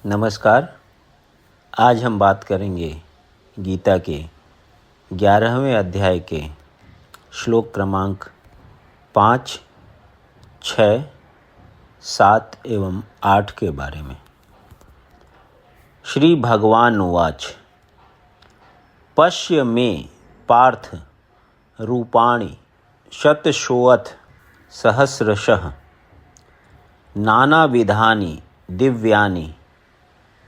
नमस्कार। आज हम बात करेंगे गीता के 11वें अध्याय के श्लोक क्रमांक 5, 6, 7 एवं 8 के बारे में। श्री भगवान उवाच पश्य मे पार्थ रूपाणि शतशोऽथ सहस्रशः नानाविधानि दिव्यानि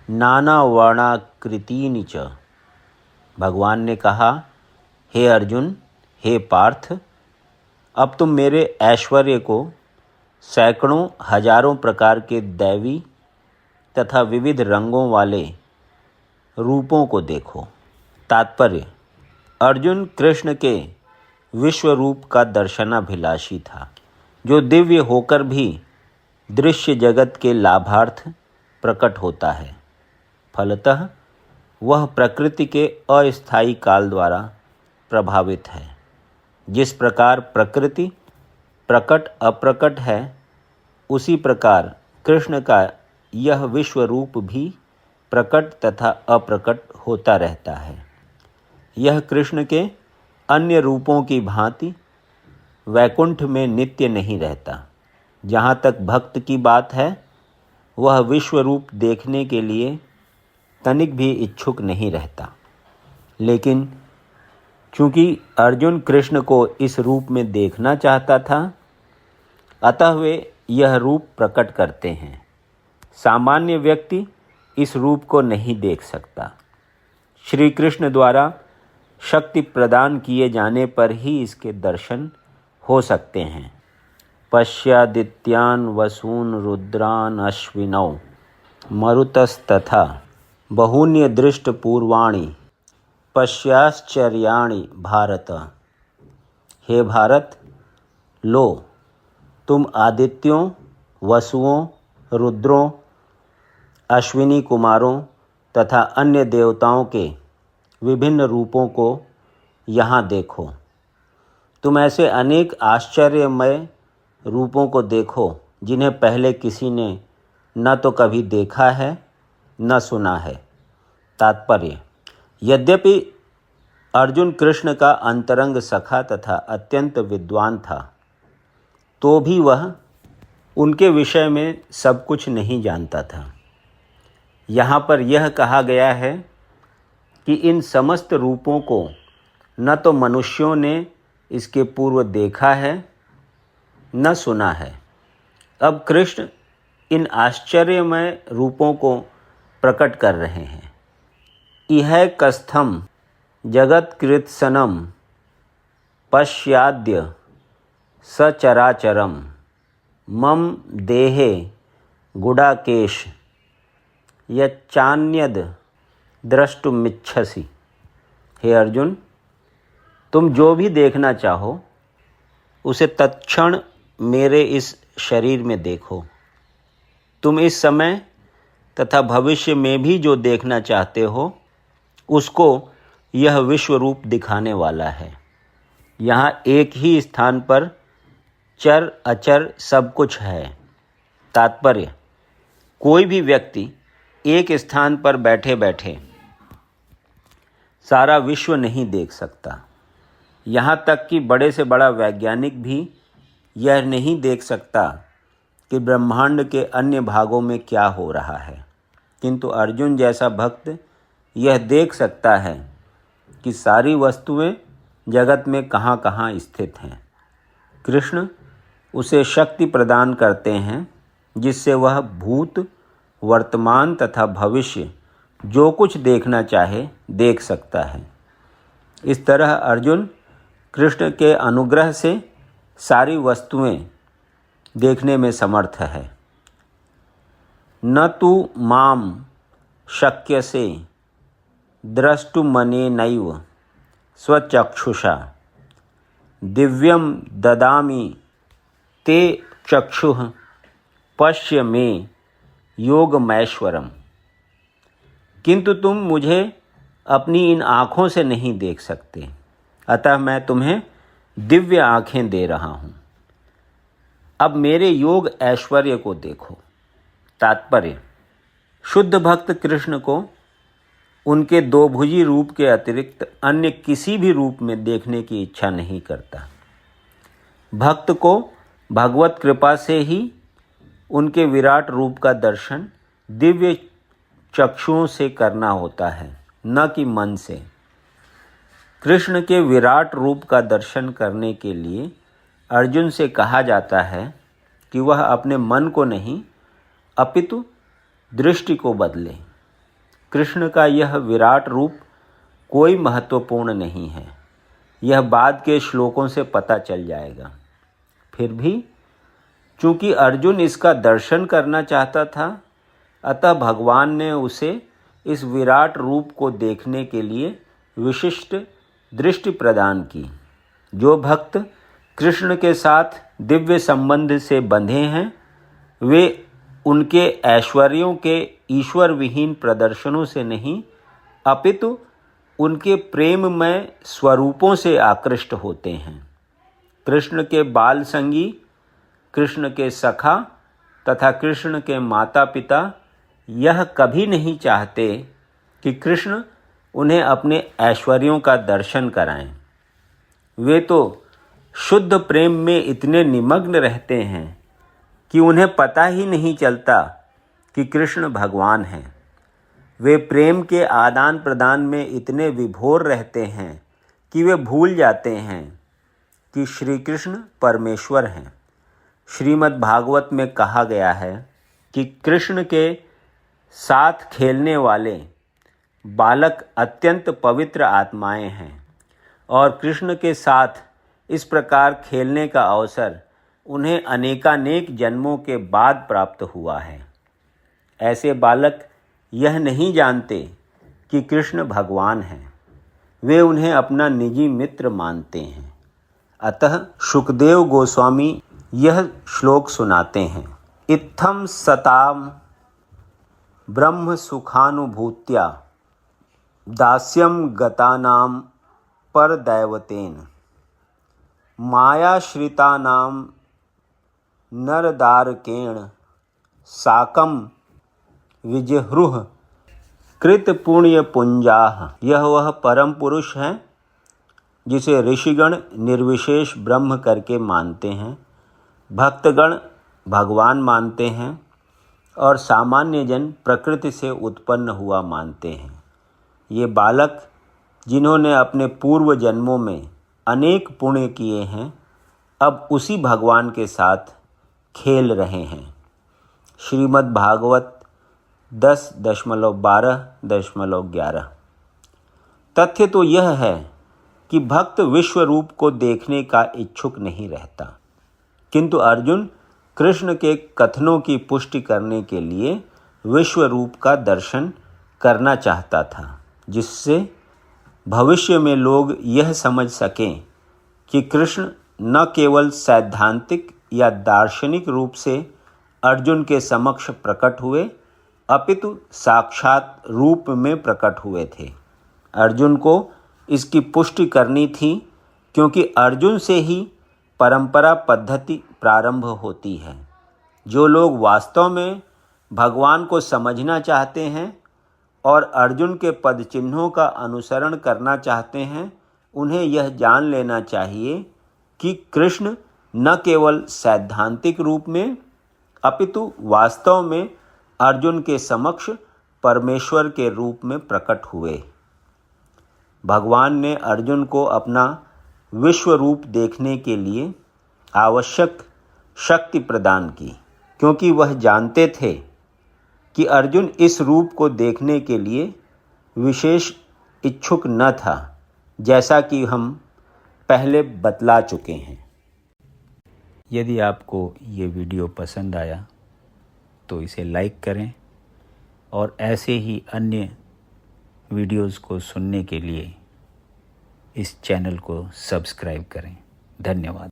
नानावर्णाकृतीनि च। भगवान ने कहा, हे अर्जुन, हे पार्थ, अब तुम मेरे ऐश्वर्य को सैकड़ों हजारों प्रकार के दैवी तथा विविध रंगों वाले रूपों को देखो। तात्पर्य: अर्जुन कृष्ण के विश्व रूप का दर्शनाभिलाषी था, जो दिव्य होकर भी दृश्य जगत के लाभार्थ प्रकट होता है। फलतः वह प्रकृति के अस्थायी काल द्वारा प्रभावित है। जिस प्रकार प्रकृति प्रकट अप्रकट है, उसी प्रकार कृष्ण का यह विश्व रूप भी प्रकट तथा अप्रकट होता रहता है। यह कृष्ण के अन्य रूपों की भांति वैकुंठ में नित्य नहीं रहता। जहाँ तक भक्त की बात है, वह विश्व रूप देखने के लिए तनिक भी इच्छुक नहीं रहता। लेकिन चूंकि अर्जुन कृष्ण को इस रूप में देखना चाहता था, अतः वे यह रूप प्रकट करते हैं। सामान्य व्यक्ति इस रूप को नहीं देख सकता। श्री कृष्ण द्वारा शक्ति प्रदान किए जाने पर ही इसके दर्शन हो सकते हैं। पश्यादित्यान् वसून् रुद्रान् अश्विनौ मरुतस्तथा बहून्य दृष्ट पूर्वाणि पश्याश्चर्याणि भारत। हे भारत, लो, तुम आदित्यों, वसुओं, रुद्रों, अश्विनी कुमारों तथा अन्य देवताओं के विभिन्न रूपों को यहाँ देखो। तुम ऐसे अनेक आश्चर्यमय रूपों को देखो जिन्हें पहले किसी ने न तो कभी देखा है न सुना है। तात्पर्य: यद्यपि अर्जुन कृष्ण का अंतरंग सखा तथा अत्यंत विद्वान था, तो भी वह उनके विषय में सब कुछ नहीं जानता था। यहाँ पर यह कहा गया है कि इन समस्त रूपों को न तो मनुष्यों ने इसके पूर्व देखा है न सुना है। अब कृष्ण इन आश्चर्यमय रूपों को प्रकट कर रहे हैं। इह कस्थम जगत्कृत्सनम पश्याद्य सचराचरम मम देहे गुडाकेश यच्चान्यद द्रष्टुमिच्छसि। हे अर्जुन, तुम जो भी देखना चाहो उसे तत्क्षण मेरे इस शरीर में देखो। तुम इस समय तथा भविष्य में भी जो देखना चाहते हो, उसको यह विश्व रूप दिखाने वाला है। यहाँ एक ही स्थान पर चर अचर सब कुछ है। तात्पर्य: कोई भी व्यक्ति एक स्थान पर बैठे बैठे सारा विश्व नहीं देख सकता। यहाँ तक कि बड़े से बड़ा वैज्ञानिक भी यह नहीं देख सकता कि ब्रह्मांड के अन्य भागों में क्या हो रहा है। किंतु अर्जुन जैसा भक्त यह देख सकता है कि सारी वस्तुएं जगत में कहाँ कहाँ स्थित हैं। कृष्ण उसे शक्ति प्रदान करते हैं, जिससे वह भूत, वर्तमान तथा भविष्य जो कुछ देखना चाहे देख सकता है। इस तरह अर्जुन कृष्ण के अनुग्रह से सारी वस्तुएं देखने में समर्थ है। न तु माम शक्यसे द्रष्टुमनेनैव स्वचक्षुषा दिव्यं ददामि ते चक्षुः पश्य मे योगमैश्वरम। किंतु तुम मुझे अपनी इन आँखों से नहीं देख सकते, अतः मैं तुम्हें दिव्य आँखें दे रहा हूँ। अब मेरे योग ऐश्वर्य को देखो। तात्पर्य: शुद्ध भक्त कृष्ण को उनके दो भुजी रूप के अतिरिक्त अन्य किसी भी रूप में देखने की इच्छा नहीं करता। भक्त को भगवत कृपा से ही उनके विराट रूप का दर्शन दिव्य चक्षुओं से करना होता है, न कि मन से। कृष्ण के विराट रूप का दर्शन करने के लिए अर्जुन से कहा जाता है कि वह अपने मन को नहीं अपितु दृष्टि को बदले। कृष्ण का यह विराट रूप कोई महत्वपूर्ण नहीं है, यह बाद के श्लोकों से पता चल जाएगा। फिर भी चूंकि अर्जुन इसका दर्शन करना चाहता था, अतः भगवान ने उसे इस विराट रूप को देखने के लिए विशिष्ट दृष्टि प्रदान की। जो भक्त कृष्ण के साथ दिव्य संबंध से बंधे हैं, वे उनके ऐश्वर्यों के ईश्वर विहीन प्रदर्शनों से नहीं अपितु उनके प्रेममय स्वरूपों से आकृष्ट होते हैं। कृष्ण के बाल संगी, कृष्ण के सखा तथा कृष्ण के माता पिता यह कभी नहीं चाहते कि कृष्ण उन्हें अपने ऐश्वर्यों का दर्शन कराएं। वे तो शुद्ध प्रेम में इतने निमग्न रहते हैं कि उन्हें पता ही नहीं चलता कि कृष्ण भगवान हैं। वे प्रेम के आदान प्रदान में इतने विभोर रहते हैं कि वे भूल जाते हैं कि श्री कृष्ण परमेश्वर हैं। श्रीमद् भागवत में कहा गया है कि कृष्ण के साथ खेलने वाले बालक अत्यंत पवित्र आत्माएं हैं और कृष्ण के साथ इस प्रकार खेलने का अवसर उन्हें अनेकानेक जन्मों के बाद प्राप्त हुआ है। ऐसे बालक यह नहीं जानते कि कृष्ण भगवान हैं, वे उन्हें अपना निजी मित्र मानते हैं। अतः शुकदेव गोस्वामी यह श्लोक सुनाते हैं। इत्थम सताम ब्रह्म सुखानुभूत्या दास्यम गतानाम परदैवतेन मायाश्रितानाम नरदारकेण साकम विजहृह कृत पुण्य पुंजाह। यह वह परम पुरुष है जिसे ऋषिगण निर्विशेष ब्रह्म करके मानते हैं, भक्तगण भगवान मानते हैं और सामान्य जन प्रकृति से उत्पन्न हुआ मानते हैं। ये बालक जिन्होंने अपने पूर्व जन्मों में अनेक पुण्य किए हैं, अब उसी भगवान के साथ खेल रहे हैं। श्रीमद् भागवत 10.12.11। तथ्य तो यह है कि भक्त विश्व रूप को देखने का इच्छुक नहीं रहता, किंतु अर्जुन कृष्ण के कथनों की पुष्टि करने के लिए विश्व रूप का दर्शन करना चाहता था, जिससे भविष्य में लोग यह समझ सकें कि कृष्ण न केवल सैद्धांतिक या दार्शनिक रूप से अर्जुन के समक्ष प्रकट हुए, अपितु साक्षात रूप में प्रकट हुए थे। अर्जुन को इसकी पुष्टि करनी थी, क्योंकि अर्जुन से ही परंपरा पद्धति प्रारंभ होती है। जो लोग वास्तव में भगवान को समझना चाहते हैं और अर्जुन के पद चिन्हों का अनुसरण करना चाहते हैं, उन्हें यह जान लेना चाहिए कि कृष्ण न केवल सैद्धांतिक रूप में अपितु वास्तव में अर्जुन के समक्ष परमेश्वर के रूप में प्रकट हुए। भगवान ने अर्जुन को अपना विश्व रूप देखने के लिए आवश्यक शक्ति प्रदान की, क्योंकि वह जानते थे कि अर्जुन इस रूप को देखने के लिए विशेष इच्छुक न था, जैसा कि हम पहले बतला चुके हैं। यदि आपको ये वीडियो पसंद आया तो इसे लाइक करें और ऐसे ही अन्य वीडियोज़ को सुनने के लिए इस चैनल को सब्सक्राइब करें। धन्यवाद।